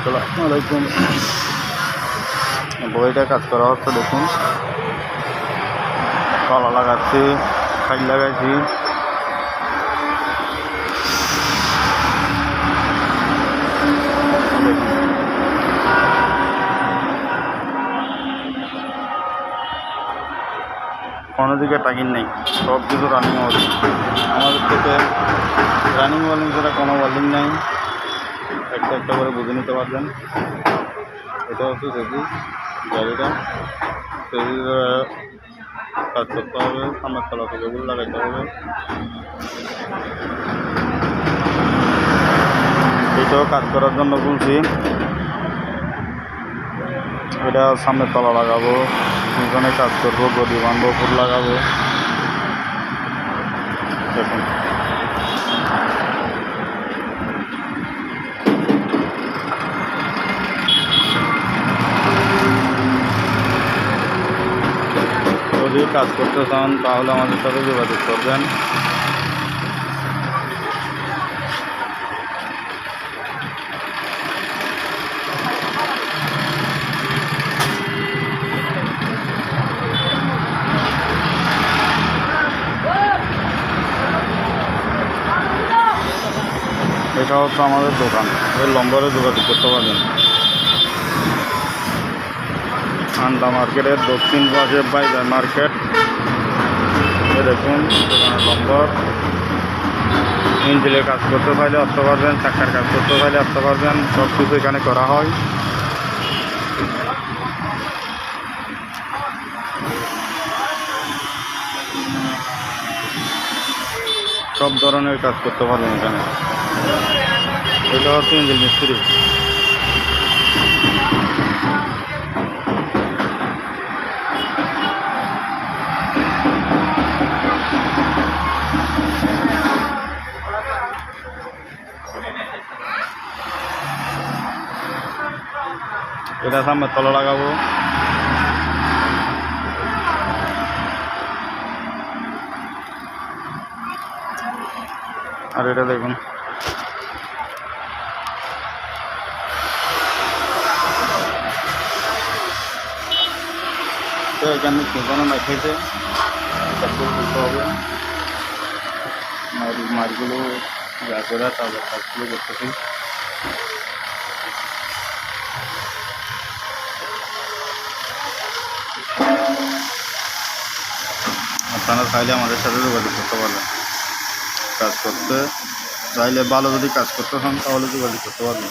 আসসালামু আলাইকুম। বইটা কাজ করা হচ্ছে, দেখুন কলা লাগাচ্ছি, খাই লাগাইছি। কোনো দিকে টাকিং নেই, সব কিছু রানিং ওয়ালিং। আমাদের থেকে রানিং ওয়ালিং ছাড়া কোনো ওয়ালিং নেই। একটা একটা করে বুঝে নিতে পারবেন। এটা হচ্ছে সেজি গাড়িটা, সেজি কাজ করতে হবে, সামনের তলা থেকে লাগাইতে হবে। এটাও কাজ করার জন্য বলছি, এটা সামনের তলা লাগাবো, পিছনে কাজ করবো, গদি বাঁধবো, ফুল লাগাবো। দেখুন যদি কাজ করতে চান তাহলে আমাদের সাথে যোগাযোগ করবেন। এটা হচ্ছে আমাদের দোকান, এই নম্বরে যোগাযোগ করতে পারবেন। আন্ডা মার্কেটের দক্ষিণ পাশে বাইজার মার্কেট। দেখুন দোকানের নম্বর। ইঞ্জিনের কাজ করতে চাইলে আসতে পারবেন, চাকার কাজ করতে চাইলে আসতে পারবেন। সব কিছু এখানে করা হয়। সব ধরনের কাজ করতে পারবেন এখানে। এটা হচ্ছে ইঞ্জিন মিস্ত্রি। এটা সামনে তলা লাগাবো। আর এটা দেখুন তো এখানে সেখানে মেখেছে, তুলতে হবে। মাছগুলো যা করে তারপর কাজগুলো করতেছি। আপনারা চাইলে আমাদের সাথে যোগাযোগ করতে পারবেন। কাজ করতে চাইলে, ভালো যদি কাজ করতে চান তাহলে যোগাযোগ করতে পারবেন।